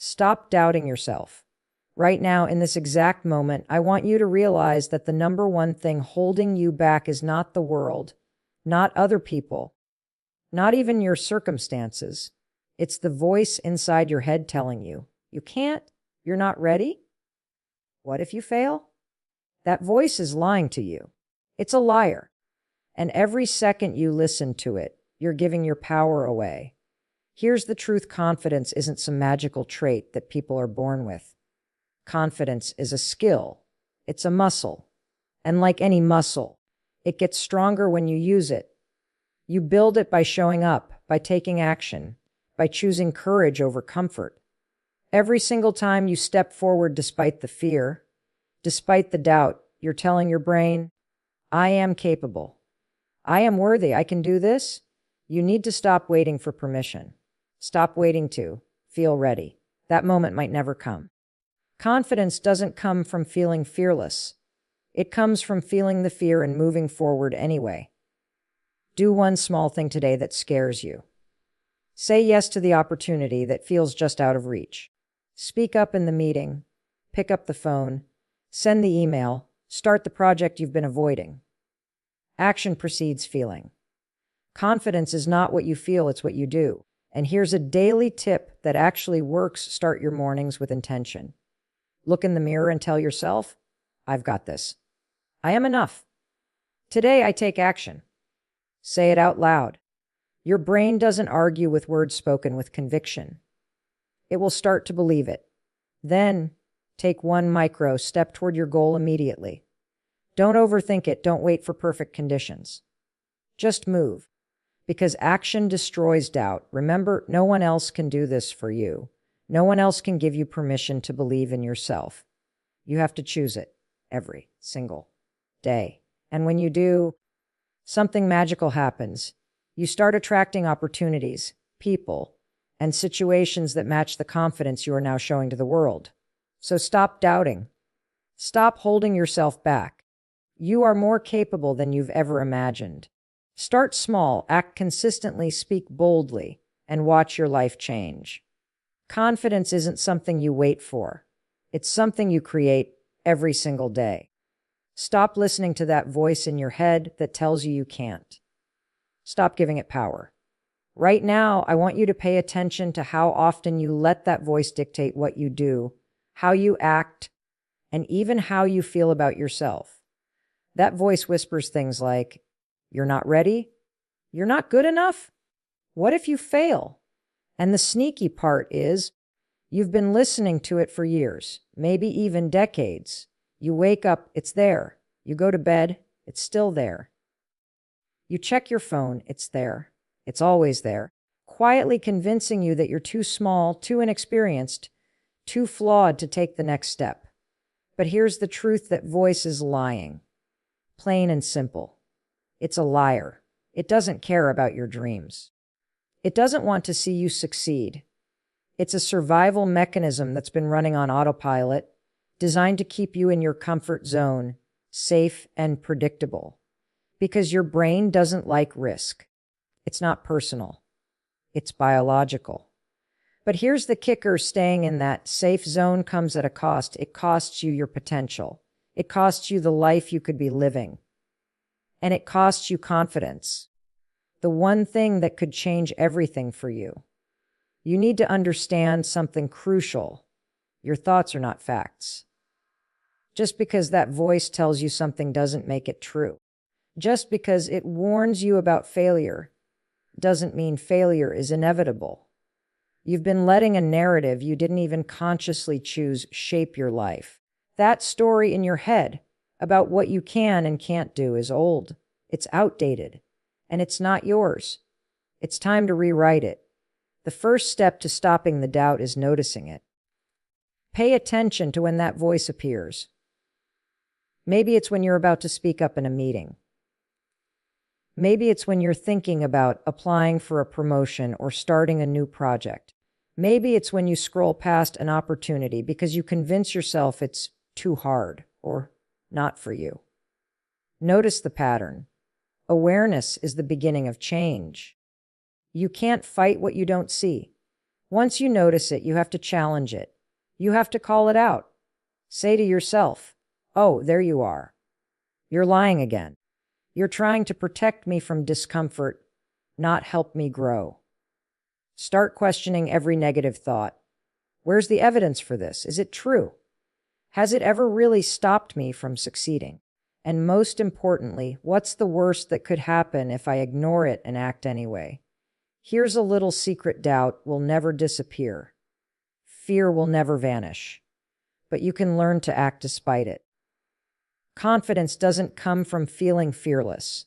Stop doubting yourself. Right now, in this exact moment, I want you to realize that the number one thing holding you back is not the world, not other people, not even your circumstances. It's the voice inside your head telling you, you can't, you're not ready. What if you fail? That voice is lying to you. It's a liar. And every second you listen to it, you're giving your power away. Here's the truth: confidence isn't some magical trait that people are born with. Confidence is a skill. It's a muscle. And like any muscle, it gets stronger when you use it. You build it by showing up, by taking action, by choosing courage over comfort. Every single time you step forward despite the fear, despite the doubt, you're telling your brain, I am capable. I am worthy. I can do this. You need to stop waiting for permission. Stop waiting to feel ready. That moment might never come. Confidence doesn't come from feeling fearless. It comes from feeling the fear and moving forward anyway. Do one small thing today that scares you. Say yes to the opportunity that feels just out of reach. Speak up in the meeting. Pick up the phone. Send the email. Start the project you've been avoiding. Action precedes feeling. Confidence is not what you feel, it's what you do. And here's a daily tip that actually works. Start your mornings with intention. Look in the mirror and tell yourself, I've got this. I am enough. Today I take action. Say it out loud. Your brain doesn't argue with words spoken with conviction. It will start to believe it. Then, take one micro step toward your goal immediately. Don't overthink it. Don't wait for perfect conditions. Just move. Because action destroys doubt. Remember, no one else can do this for you. No one else can give you permission to believe in yourself. You have to choose it every single day. And when you do, something magical happens. You start attracting opportunities, people, and situations that match the confidence you are now showing to the world. So stop doubting. Stop holding yourself back. You are more capable than you've ever imagined. Start small, act consistently, speak boldly, and watch your life change. Confidence isn't something you wait for. It's something you create every single day. Stop listening to that voice in your head that tells you you can't. Stop giving it power. Right now, I want you to pay attention to how often you let that voice dictate what you do, how you act, and even how you feel about yourself. That voice whispers things like, you're not ready? You're not good enough? What if you fail? And the sneaky part is, you've been listening to it for years, maybe even decades. You wake up, it's there. You go to bed, it's still there. You check your phone, it's there. It's always there, quietly convincing you that you're too small, too inexperienced, too flawed to take the next step. But here's the truth: that voice is lying. Plain and simple. It's a liar. It doesn't care about your dreams. It doesn't want to see you succeed. It's a survival mechanism that's been running on autopilot, designed to keep you in your comfort zone, safe and predictable. Because your brain doesn't like risk. It's not personal. It's biological. But here's the kicker: staying in that safe zone comes at a cost. It costs you your potential. It costs you the life you could be living. And it costs you confidence. The one thing that could change everything for you. You need to understand something crucial. Your thoughts are not facts. Just because that voice tells you something doesn't make it true. Just because it warns you about failure doesn't mean failure is inevitable. You've been letting a narrative you didn't even consciously choose shape your life. That story in your head about what you can and can't do is old. It's outdated. And it's not yours. It's time to rewrite it. The first step to stopping the doubt is noticing it. Pay attention to when that voice appears. Maybe it's when you're about to speak up in a meeting. Maybe it's when you're thinking about applying for a promotion or starting a new project. Maybe it's when you scroll past an opportunity because you convince yourself it's too hard or not for you. Notice the pattern. Awareness is the beginning of change. You can't fight what you don't see. Once you notice it, you have to challenge it. You have to call it out. Say to yourself, "Oh, there you are. You're lying again. You're trying to protect me from discomfort, not help me grow." Start questioning every negative thought. Where's the evidence for this? Is it true? Has it ever really stopped me from succeeding? And most importantly, what's the worst that could happen if I ignore it and act anyway? Here's a little secret: doubt will never disappear. Fear will never vanish. But you can learn to act despite it. Confidence doesn't come from feeling fearless.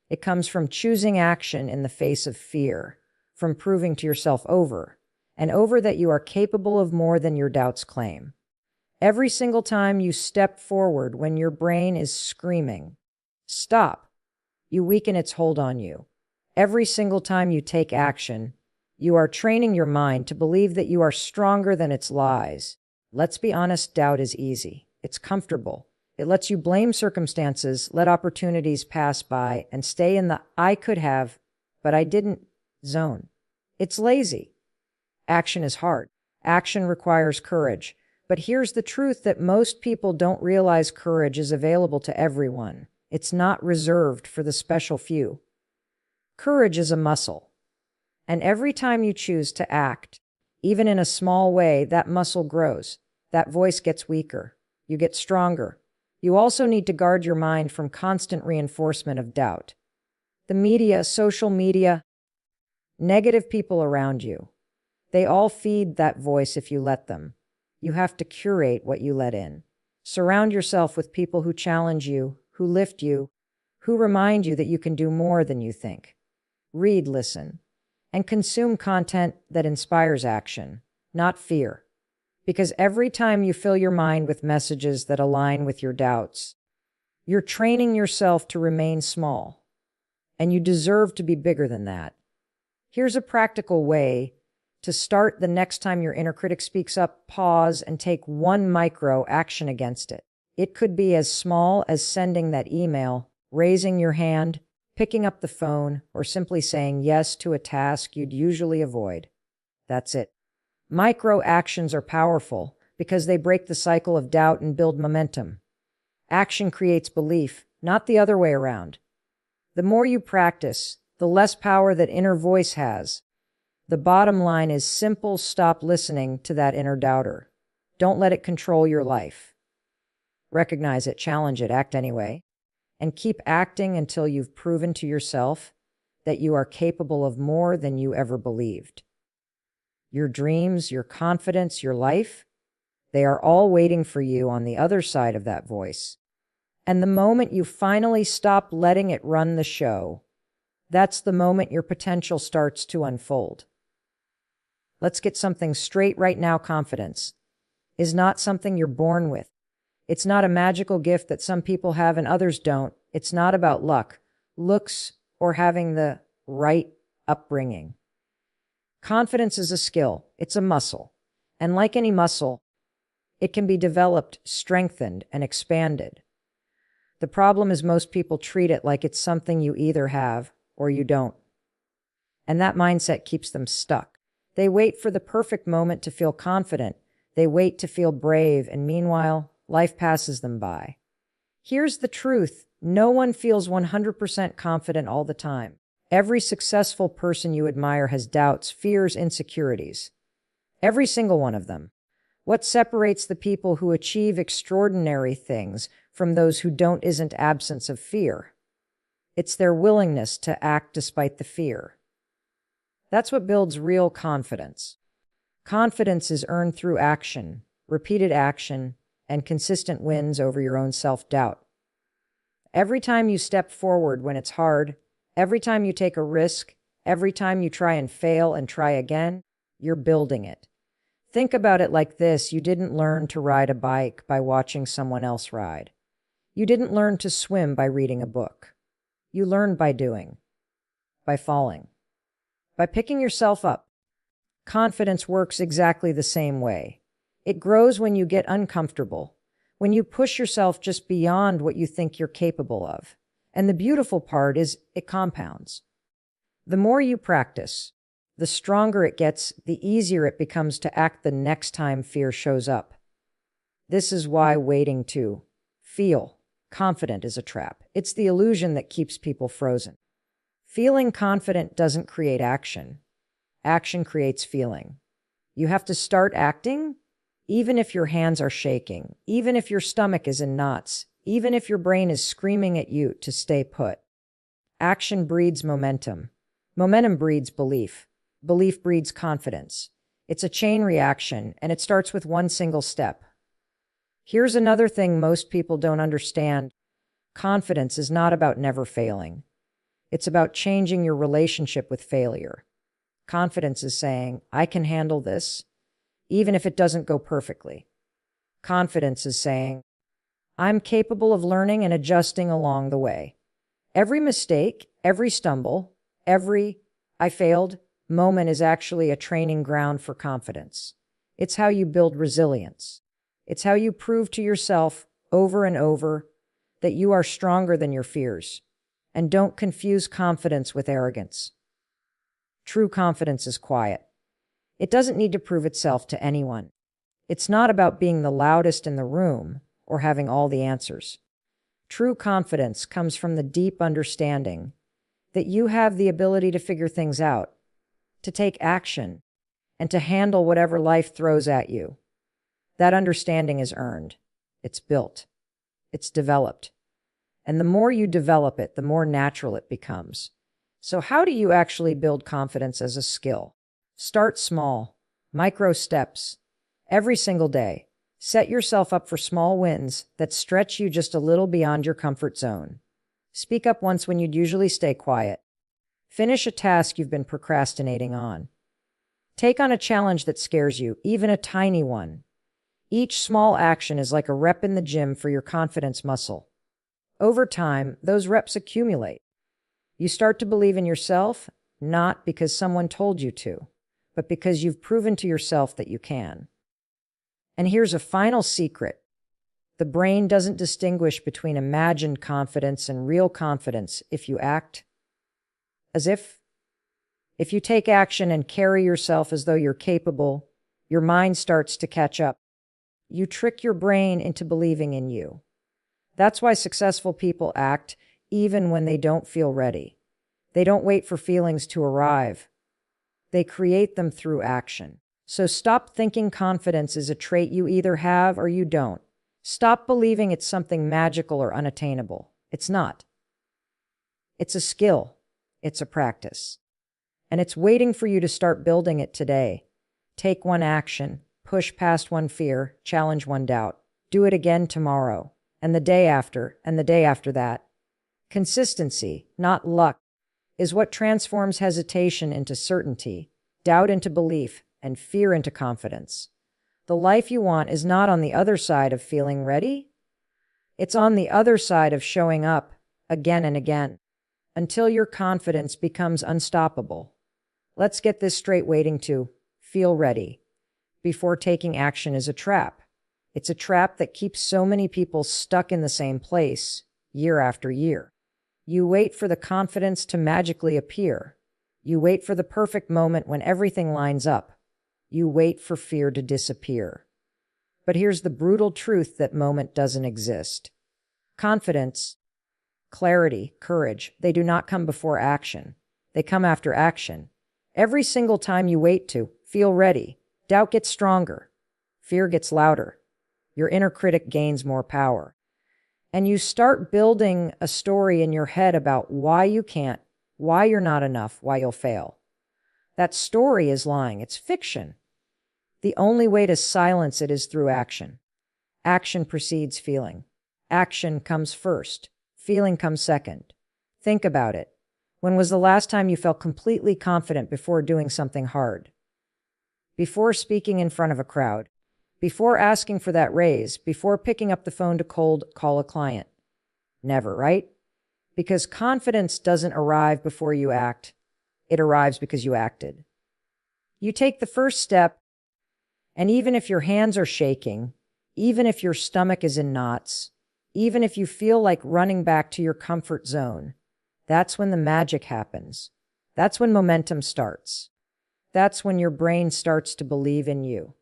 It comes from choosing action in the face of fear, from proving to yourself over and over that you are capable of more than your doubts claim. Every single time you step forward when your brain is screaming, "Stop," you weaken its hold on you. Every single time you take action, you are training your mind to believe that you are stronger than its lies. Let's be honest, doubt is easy. It's comfortable. It lets you blame circumstances, let opportunities pass by, and stay in the "I could have, but I didn't" zone. It's lazy. Action is hard. Action requires courage. But here's the truth that most people don't realize: courage is available to everyone. It's not reserved for the special few. Courage is a muscle. And every time you choose to act, even in a small way, that muscle grows. That voice gets weaker. You get stronger. You also need to guard your mind from constant reinforcement of doubt. The media, social media, negative people around you, they all feed that voice if you let them. You have to curate what you let in. Surround yourself with people who challenge you, who lift you, who remind you that you can do more than you think. Read, listen, and consume content that inspires action, not fear. Because every time you fill your mind with messages that align with your doubts, you're training yourself to remain small. And you deserve to be bigger than that. Here's a practical way to start the next time your inner critic speaks up: pause and take one micro action against it. It could be as small as sending that email, raising your hand, picking up the phone, or simply saying yes to a task you'd usually avoid. That's it. Micro actions are powerful because they break the cycle of doubt and build momentum. Action creates belief, not the other way around. The more you practice, the less power that inner voice has. The bottom line is simple: stop listening to that inner doubter. Don't let it control your life. Recognize it, challenge it, act anyway, and keep acting until you've proven to yourself that you are capable of more than you ever believed. Your dreams, your confidence, your life, they are all waiting for you on the other side of that voice. And the moment you finally stop letting it run the show, that's the moment your potential starts to unfold. Let's get something straight right now. Confidence is not something you're born with. It's not a magical gift that some people have and others don't. It's not about luck, looks, or having the right upbringing. Confidence is a skill. It's a muscle. And like any muscle, it can be developed, strengthened, and expanded. The problem is most people treat it like it's something you either have or you don't. And that mindset keeps them stuck. They wait for the perfect moment to feel confident. They wait to feel brave, and meanwhile, life passes them by. Here's the truth: no one feels 100% confident all the time. Every successful person you admire has doubts, fears, insecurities. Every single one of them. What separates the people who achieve extraordinary things from those who don't isn't absence of fear. It's their willingness to act despite the fear. That's what builds real confidence. Confidence is earned through action, repeated action, and consistent wins over your own self-doubt. Every time you step forward when it's hard, every time you take a risk, every time you try and fail and try again, you're building it. Think about it like this: you didn't learn to ride a bike by watching someone else ride. You didn't learn to swim by reading a book. You learned by doing, by falling, by picking yourself up. Confidence works exactly the same way. It grows when you get uncomfortable, when you push yourself just beyond what you think you're capable of. And the beautiful part is it compounds. The more you practice, The stronger it gets, the easier it becomes to act the next time fear shows up. This is why waiting to feel confident is a trap. It's the illusion that keeps people frozen. Feeling confident doesn't create action. Action creates feeling. You have to start acting, even if your hands are shaking, even if your stomach is in knots, even if your brain is screaming at you to stay put. Action breeds momentum. Momentum breeds belief. Belief breeds confidence. It's a chain reaction, and it starts with one single step. Here's another thing most people don't understand. Confidence is not about never failing. It's about changing your relationship with failure. Confidence is saying, I can handle this, even if it doesn't go perfectly. Confidence is saying, I'm capable of learning and adjusting along the way. Every mistake, every stumble, every I failed moment is actually a training ground for confidence. It's how you build resilience. It's how you prove to yourself over and over that you are stronger than your fears. And don't confuse confidence with arrogance. True confidence is quiet. It doesn't need to prove itself to anyone. It's not about being the loudest in the room or having all the answers. True confidence comes from the deep understanding that you have the ability to figure things out, to take action, and to handle whatever life throws at you. That understanding is earned. It's built. It's developed. And the more you develop it, the more natural it becomes. So how do you actually build confidence as a skill? Start small, micro steps. Every single day, set yourself up for small wins that stretch you just a little beyond your comfort zone. Speak up once when you'd usually stay quiet. Finish a task you've been procrastinating on. Take on a challenge that scares you, even a tiny one. Each small action is like a rep in the gym for your confidence muscle. Over time, those reps accumulate. You start to believe in yourself, not because someone told you to, but because you've proven to yourself that you can. And here's a final secret. The brain doesn't distinguish between imagined confidence and real confidence if you act as if. If you take action and carry yourself as though you're capable, your mind starts to catch up. You trick your brain into believing in you. That's why successful people act even when they don't feel ready. They don't wait for feelings to arrive. They create them through action. So stop thinking confidence is a trait you either have or you don't. Stop believing it's something magical or unattainable. It's not. It's a skill. It's a practice. And it's waiting for you to start building it today. Take one action, push past one fear, challenge one doubt. Do it again tomorrow, and the day after, and the day after that. Consistency, not luck, is what transforms hesitation into certainty, doubt into belief, and fear into confidence. The life you want is not on the other side of feeling ready. It's on the other side of showing up again and again until your confidence becomes unstoppable. Let's get this straight. Waiting to feel ready before taking action is a trap. It's a trap that keeps so many people stuck in the same place year after year. You wait for the confidence to magically appear. You wait for the perfect moment when everything lines up. You wait for fear to disappear. But here's the brutal truth: that moment doesn't exist. Confidence, clarity, courage, they do not come before action. They come after action. Every single time you wait to feel ready, doubt gets stronger. Fear gets louder. Your inner critic gains more power. And you start building a story in your head about why you can't, why you're not enough, why you'll fail. That story is lying. It's fiction. The only way to silence it is through action. Action precedes feeling. Action comes first. Feeling comes second. Think about it. When was the last time you felt completely confident before doing something hard? Before speaking in front of a crowd? Before asking for that raise? Before picking up the phone to cold call a client? Never, right? Because confidence doesn't arrive before you act. It arrives because you acted. You take the first step, and even if your hands are shaking, even if your stomach is in knots, even if you feel like running back to your comfort zone, that's when the magic happens. That's when momentum starts. That's when your brain starts to believe in you.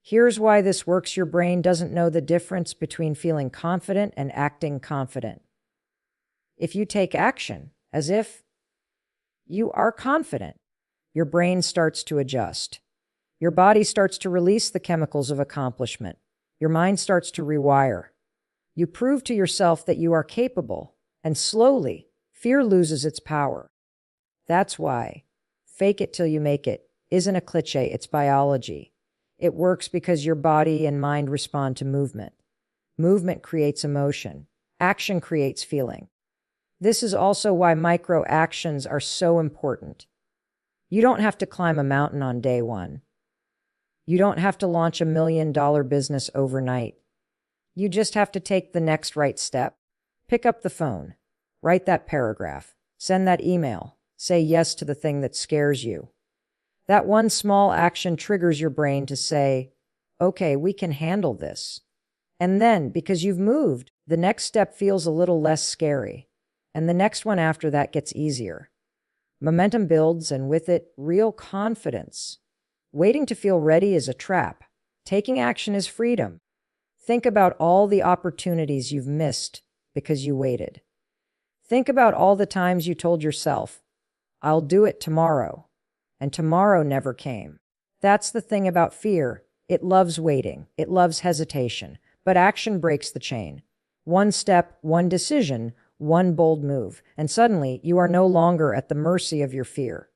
Here's why this works. Your brain doesn't know the difference between feeling confident and acting confident. If you take action as if you are confident, your brain starts to adjust. Your body starts to release the chemicals of accomplishment. Your mind starts to rewire. You prove to yourself that you are capable, and slowly, fear loses its power. That's why fake it till you make it isn't a cliche, it's biology. It works because your body and mind respond to movement. Movement creates emotion. Action creates feeling. This is also why micro actions are so important. You don't have to climb a mountain on day one. You don't have to launch a $1 million business overnight. You just have to take the next right step. Pick up the phone. Write that paragraph. Send that email. Say yes to the thing that scares you. That one small action triggers your brain to say, okay, we can handle this. And then, because you've moved, the next step feels a little less scary. And the next one after that gets easier. Momentum builds, and with it, real confidence. Waiting to feel ready is a trap. Taking action is freedom. Think about all the opportunities you've missed because you waited. Think about all the times you told yourself, I'll do it tomorrow, and tomorrow never came. That's the thing about fear. It loves waiting. It loves hesitation. But action breaks the chain. One step, one decision, one bold move, and suddenly you are no longer at the mercy of your fear.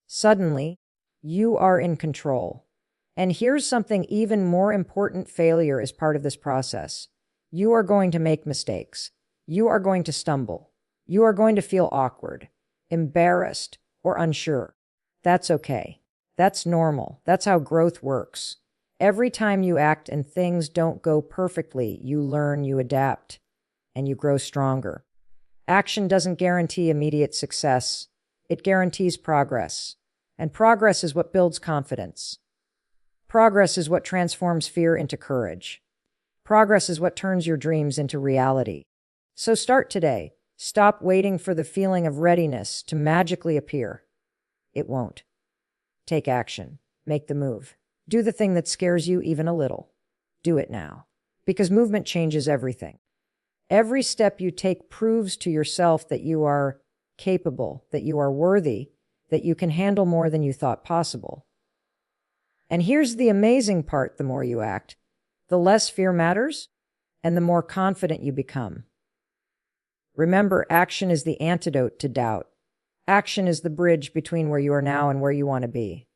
Suddenly, you are in control. And here's something even more important: failure is part of this process. You are going to make mistakes. You are going to stumble. You are going to feel awkward, embarrassed, or unsure. That's okay. That's normal. That's how growth works. Every time you act and things don't go perfectly, you learn, you adapt, and you grow stronger. Action doesn't guarantee immediate success. It guarantees progress. And progress is what builds confidence. Progress is what transforms fear into courage. Progress is what turns your dreams into reality. So start today. Stop waiting for the feeling of readiness to magically appear. It won't. Take action. Make the move. Do the thing that scares you even a little. Do it now. Because movement changes everything. Every step you take proves to yourself that you are capable, that you are worthy, that you can handle more than you thought possible. And here's the amazing part: the more you act, the less fear matters, and the more confident you become. Remember, action is the antidote to doubt. Action is the bridge between where you are now and where you want to be.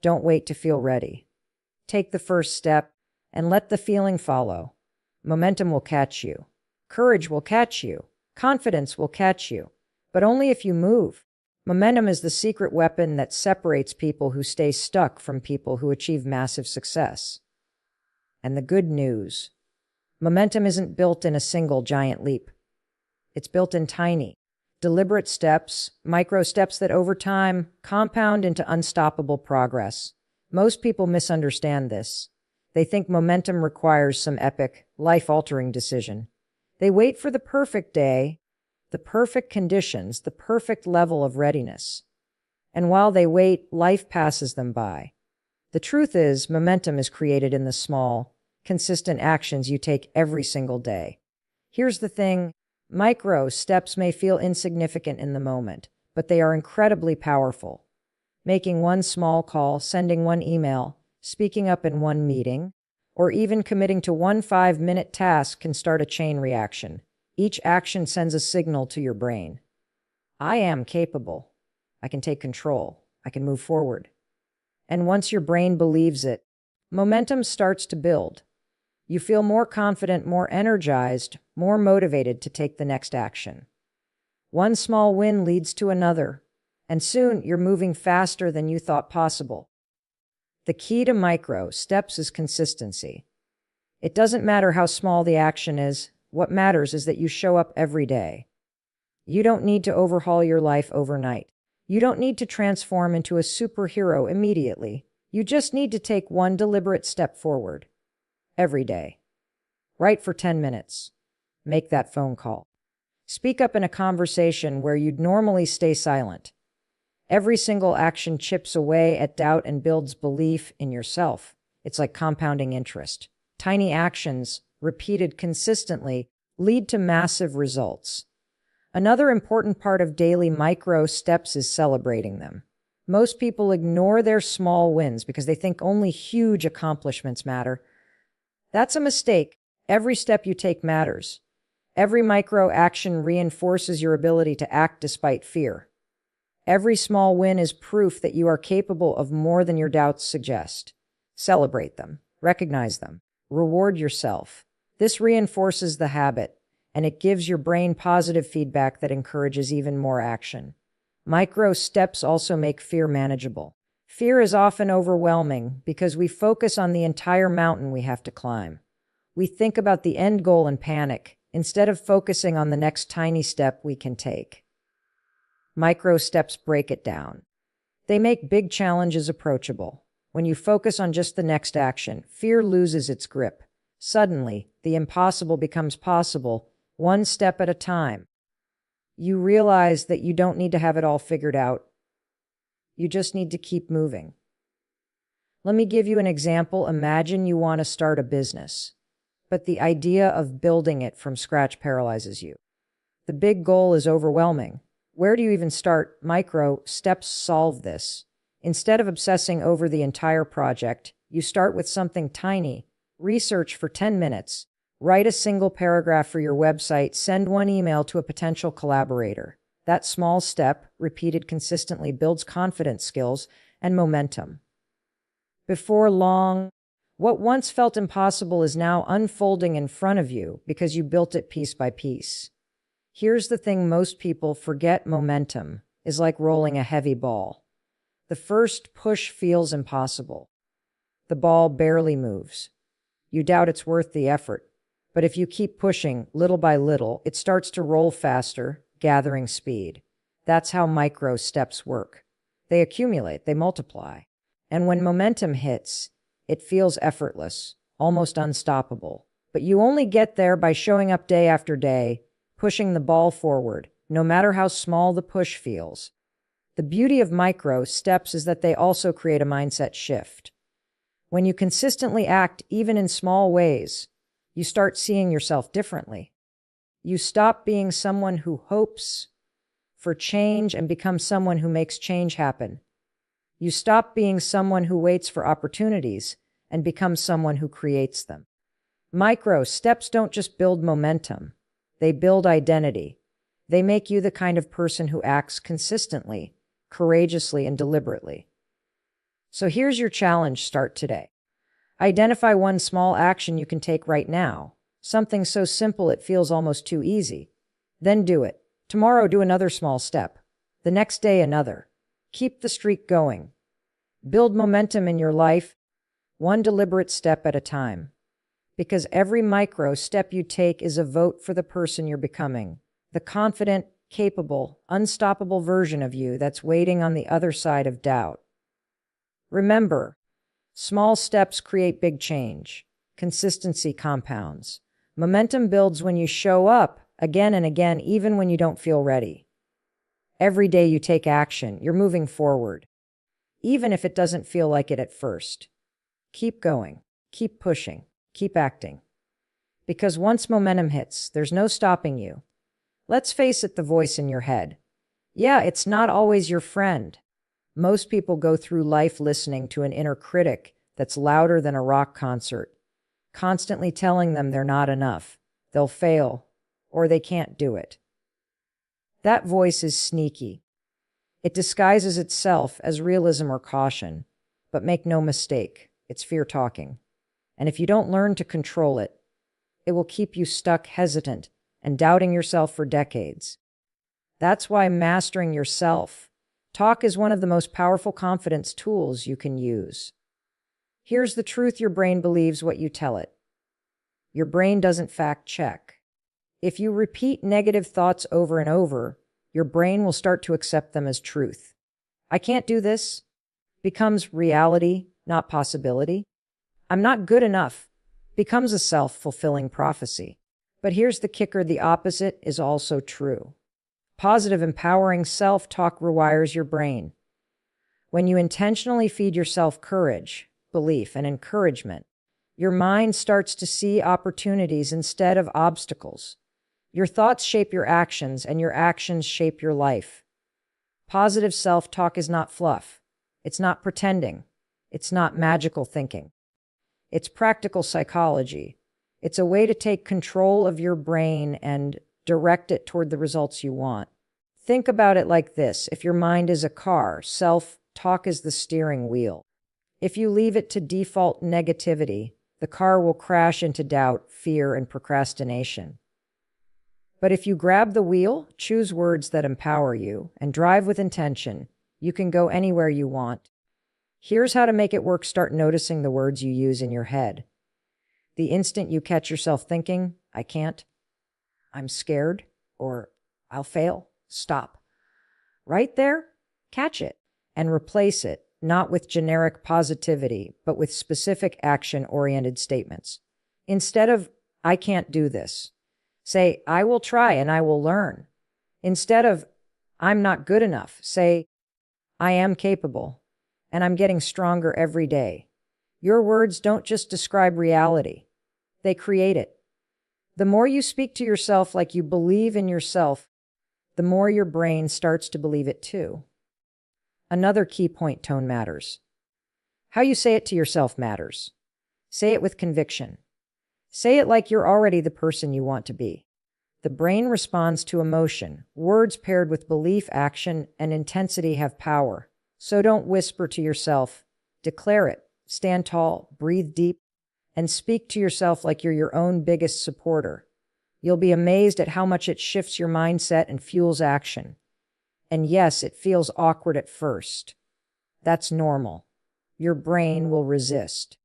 Don't wait to feel ready. Take the first step and let the feeling follow. Momentum will catch you. Courage will catch you. Confidence will catch you. But only if you move. Momentum is the secret weapon that separates people who stay stuck from people who achieve massive success. And the good news: momentum isn't built in a single giant leap. It's built in tiny, deliberate steps, micro steps that over time compound into unstoppable progress. Most people misunderstand this. They think momentum requires some epic, life-altering decision. They wait for the perfect day, the perfect conditions, the perfect level of readiness. And while they wait, life passes them by. The truth is, momentum is created in the small, consistent actions you take every single day. Here's the thing: micro steps may feel insignificant in the moment, but they are incredibly powerful. Making one small call, sending one email, speaking up in one meeting, or even committing to one 5-minute task can start a chain reaction. Each action sends a signal to your brain. I am capable. I can take control. I can move forward. And once your brain believes it, momentum starts to build. You feel more confident, more energized, more motivated to take the next action. One small win leads to another, and soon you're moving faster than you thought possible. The key to micro steps is consistency. It doesn't matter how small the action is. What matters is that you show up every day. You don't need to overhaul your life overnight. You don't need to transform into a superhero immediately. You just need to take one deliberate step forward. Every day. Write for 10 minutes. Make that phone call. Speak up in a conversation where you'd normally stay silent. Every single action chips away at doubt and builds belief in yourself. It's like compounding interest. Tiny actions, repeated consistently, lead to massive results. Another important part of daily micro steps is celebrating them. Most people ignore their small wins because they think only huge accomplishments matter. That's a mistake. Every step you take matters. Every micro action reinforces your ability to act despite fear. Every small win is proof that you are capable of more than your doubts suggest. Celebrate them, recognize them, reward yourself. This reinforces the habit, and it gives your brain positive feedback that encourages even more action. Micro steps also make fear manageable. Fear is often overwhelming because we focus on the entire mountain we have to climb. We think about the end goal and panic, instead of focusing on the next tiny step we can take. Micro steps break it down. They make big challenges approachable. When you focus on just the next action, fear loses its grip. Suddenly, the impossible becomes possible, one step at a time. You realize that you don't need to have it all figured out. You just need to keep moving. Let me give you an example. Imagine you want to start a business, but the idea of building it from scratch paralyzes you. The big goal is overwhelming. Where do you even start? Micro steps solve this. Instead of obsessing over the entire project, you start with something tiny. Research for 10 minutes. Write a single paragraph for your website. Send one email to a potential collaborator. That small step, repeated consistently, builds confidence, skills, and momentum. Before long, what once felt impossible is now unfolding in front of you because you built it piece by piece. Here's the thing most people forget: momentum is like rolling a heavy ball. The first push feels impossible. The ball barely moves. You doubt it's worth the effort. But if you keep pushing, little by little, it starts to roll faster, gathering speed. That's how micro steps work. They accumulate, they multiply. And when momentum hits, it feels effortless, almost unstoppable. But you only get there by showing up day after day, pushing the ball forward, no matter how small the push feels. The beauty of micro steps is that they also create a mindset shift. When you consistently act, even in small ways, you start seeing yourself differently. You stop being someone who hopes for change and become someone who makes change happen. You stop being someone who waits for opportunities and become someone who creates them. Micro steps don't just build momentum. They build identity. They make you the kind of person who acts consistently, courageously, and deliberately. So here's your challenge. Start today. Identify one small action you can take right now, something so simple it feels almost too easy. Then do it. Tomorrow, do another small step. The next day, another. Keep the streak going. Build momentum in your life, one deliberate step at a time. Because every micro step you take is a vote for the person you're becoming, the confident, capable, unstoppable version of you that's waiting on the other side of doubt. Remember, small steps create big change. Consistency compounds. Momentum builds when you show up again and again, even when you don't feel ready. Every day you take action, you're moving forward, even if it doesn't feel like it at first. Keep going, keep pushing, keep acting. Because once momentum hits, there's no stopping you. Let's face it, the voice in your head. Yeah, it's not always your friend. Most people go through life listening to an inner critic that's louder than a rock concert, constantly telling them they're not enough, they'll fail, or they can't do it. That voice is sneaky. It disguises itself as realism or caution, but make no mistake, it's fear talking. And if you don't learn to control it, it will keep you stuck, hesitant, and doubting yourself for decades. That's why mastering your self-talk is one of the most powerful confidence tools you can use. Here's the truth: your brain believes what you tell it. Your brain doesn't fact check. If you repeat negative thoughts over and over, your brain will start to accept them as truth. I can't do this becomes reality, not possibility. I'm not good enough becomes a self-fulfilling prophecy. But here's the kicker: the opposite is also true. Positive, empowering self-talk rewires your brain. When you intentionally feed yourself courage, belief, and encouragement, your mind starts to see opportunities instead of obstacles. Your thoughts shape your actions, and your actions shape your life. Positive self-talk is not fluff. It's not pretending. It's not magical thinking. It's practical psychology. It's a way to take control of your brain and direct it toward the results you want. Think about it like this. If your mind is a car, self-talk is the steering wheel. If you leave it to default negativity, the car will crash into doubt, fear, and procrastination. But if you grab the wheel, choose words that empower you, and drive with intention, you can go anywhere you want. Here's how to make it work. Start noticing the words you use in your head. The instant you catch yourself thinking, I can't, I'm scared, or I'll fail, stop. Right there, catch it and replace it, not with generic positivity, but with specific action-oriented statements. Instead of, I can't do this, say, I will try and I will learn. Instead of, I'm not good enough, say, I am capable and I'm getting stronger every day. Your words don't just describe reality, they create it. The more you speak to yourself like you believe in yourself, the more your brain starts to believe it too. Another key point: tone matters. How you say it to yourself matters. Say it with conviction. Say it like you're already the person you want to be. The brain responds to emotion. Words paired with belief, action, and intensity have power. So don't whisper to yourself. Declare it. Stand tall, breathe deep, and speak to yourself like you're your own biggest supporter. You'll be amazed at how much it shifts your mindset and fuels action. And yes, it feels awkward at first. That's normal. Your brain will resist.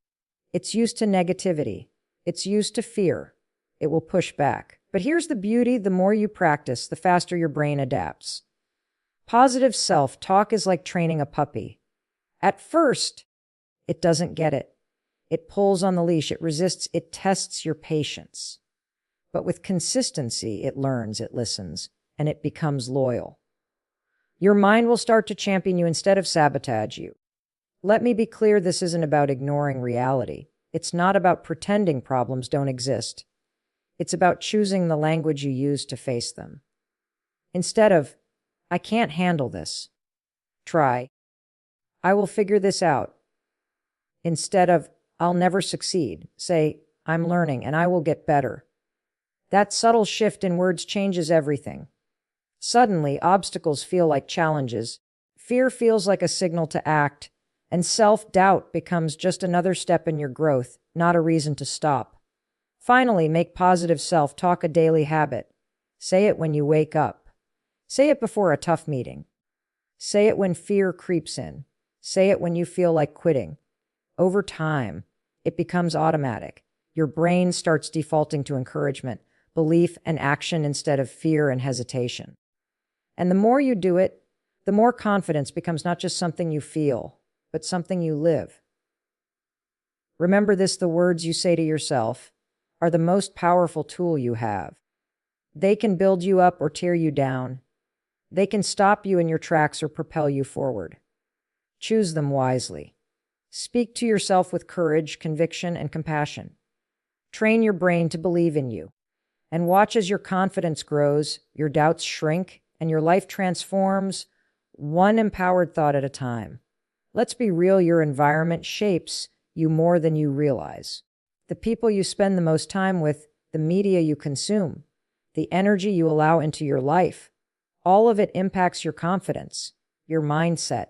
It's used to negativity. It's used to fear. It will push back. But here's the beauty: the more you practice, the faster your brain adapts. Positive self-talk is like training a puppy. At first, it doesn't get it. It pulls on the leash, it resists, it tests your patience. But with consistency, it learns, it listens, and it becomes loyal. Your mind will start to champion you instead of sabotage you. Let me be clear, this isn't about ignoring reality. It's not about pretending problems don't exist. It's about choosing the language you use to face them. Instead of, I can't handle this, try, I will figure this out. Instead of, I'll never succeed, say, I'm learning and I will get better. That subtle shift in words changes everything. Suddenly, obstacles feel like challenges, fear feels like a signal to act, and self-doubt becomes just another step in your growth, not a reason to stop. Finally, make positive self-talk a daily habit. Say it when you wake up. Say it before a tough meeting. Say it when fear creeps in. Say it when you feel like quitting. Over time, it becomes automatic. Your brain starts defaulting to encouragement, belief, and action instead of fear and hesitation. And the more you do it, the more confidence becomes not just something you feel, but something you live. Remember this: the words you say to yourself are the most powerful tool you have. They can build you up or tear you down. They can stop you in your tracks or propel you forward. Choose them wisely. Speak to yourself with courage, conviction, and compassion. Train your brain to believe in you. And watch as your confidence grows, your doubts shrink, and your life transforms, one empowered thought at a time. Let's be real, your environment shapes you more than you realize. The people you spend the most time with, the media you consume, the energy you allow into your life, all of it impacts your confidence, your mindset,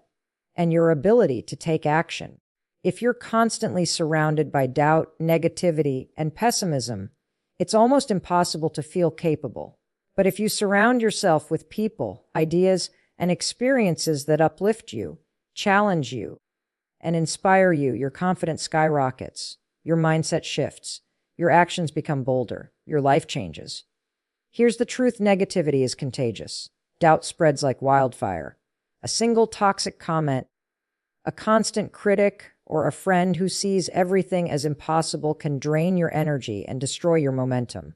and your ability to take action. If you're constantly surrounded by doubt, negativity, and pessimism, it's almost impossible to feel capable. But if you surround yourself with people, ideas, and experiences that uplift you, challenge you, and inspire you, your confidence skyrockets, your mindset shifts, your actions become bolder, your life changes. Here's the truth: negativity is contagious. Doubt spreads like wildfire. A single toxic comment, a constant critic, or a friend who sees everything as impossible can drain your energy and destroy your momentum.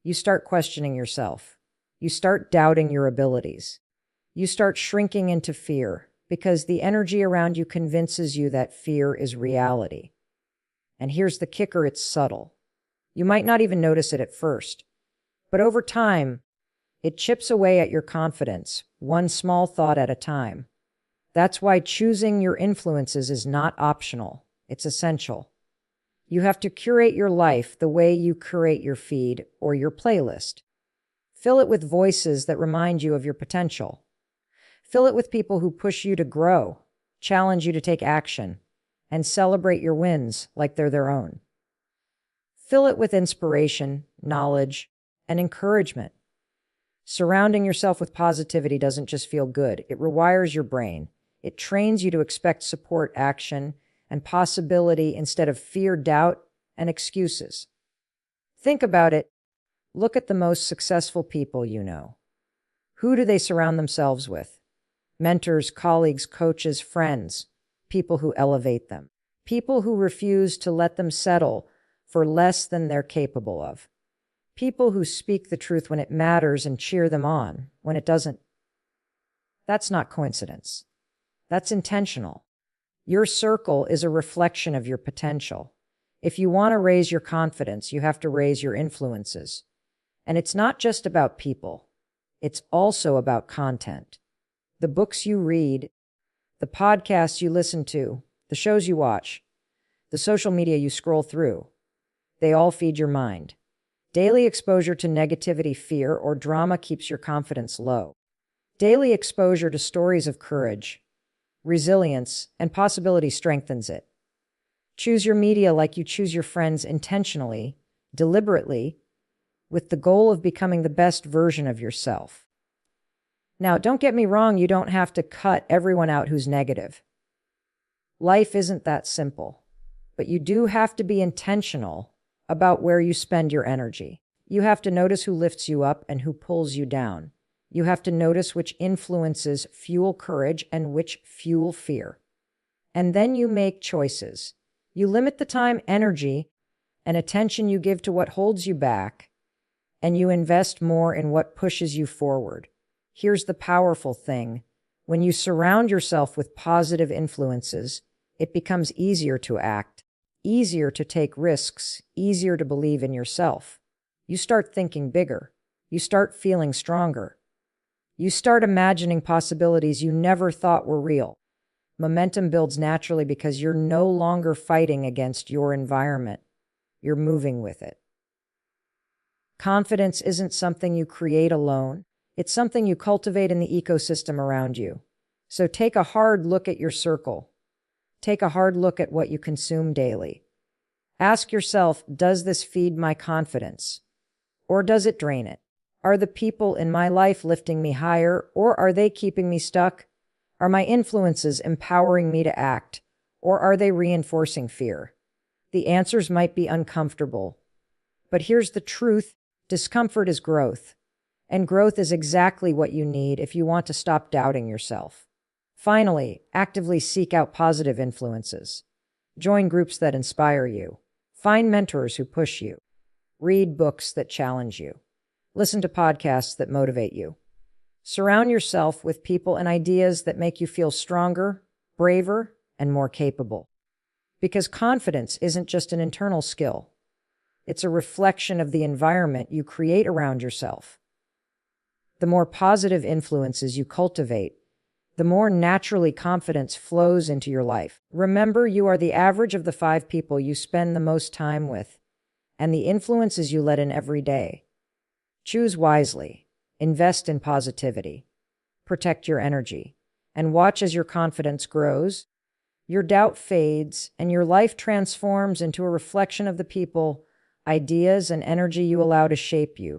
You start questioning yourself. You start doubting your abilities. You start shrinking into fear. because the energy around you convinces you that fear is reality. And here's the kicker, it's subtle. You might not even notice it at first, but over time, it chips away at your confidence, one small thought at a time. That's why choosing your influences is not optional, it's essential. You have to curate your life the way you curate your feed or your playlist. Fill it with voices that remind you of your potential. Fill it with people who push you to grow, challenge you to take action, and celebrate your wins like they're their own. Fill it with inspiration, knowledge, and encouragement. Surrounding yourself with positivity doesn't just feel good. It rewires your brain. It trains you to expect support, action, and possibility instead of fear, doubt, and excuses. Think about it. Look at the most successful people you know. Who do they surround themselves with? Mentors, colleagues, coaches, friends, people who elevate them. People who refuse to let them settle for less than they're capable of. People who speak the truth when it matters and cheer them on when it doesn't. That's not coincidence. That's intentional. Your circle is a reflection of your potential. If you want to raise your confidence, you have to raise your influences. And it's not just about people. It's also about content. The books you read, the podcasts you listen to, the shows you watch, the social media you scroll through, they all feed your mind. Daily exposure to negativity, fear, or drama keeps your confidence low. Daily exposure to stories of courage, resilience, and possibility strengthens it. Choose your media like you choose your friends, intentionally, deliberately, with the goal of becoming the best version of yourself. Now, don't get me wrong, you don't have to cut everyone out who's negative. Life isn't that simple, but you do have to be intentional about where you spend your energy. You have to notice who lifts you up and who pulls you down. You have to notice which influences fuel courage and which fuel fear. And then you make choices. You limit the time, energy, and attention you give to what holds you back, and you invest more in what pushes you forward. Here's the powerful thing. When you surround yourself with positive influences, it becomes easier to act, easier to take risks, easier to believe in yourself. You start thinking bigger. You start feeling stronger. You start imagining possibilities you never thought were real. Momentum builds naturally because you're no longer fighting against your environment. You're moving with it. Confidence isn't something you create alone. It's something you cultivate in the ecosystem around you. So take a hard look at your circle. Take a hard look at what you consume daily. Ask yourself, does this feed my confidence? Or does it drain it? Are the people in my life lifting me higher, or are they keeping me stuck? Are my influences empowering me to act, or are they reinforcing fear? The answers might be uncomfortable, but here's the truth. Discomfort is growth, and growth is exactly what you need if you want to stop doubting yourself. Finally, actively seek out positive influences. Join groups that inspire you. Find mentors who push you. Read books that challenge you. Listen to podcasts that motivate you. Surround yourself with people and ideas that make you feel stronger, braver, and more capable. Because confidence isn't just an internal skill. It's a reflection of the environment you create around yourself. The more positive influences you cultivate, the more naturally confidence flows into your life. Remember, you are the average of the 5 people you spend the most time with, and the influences you let in every day. Choose wisely, invest in positivity, protect your energy, and watch as your confidence grows, your doubt fades, and your life transforms into a reflection of the people, ideas, and energy you allow to shape you.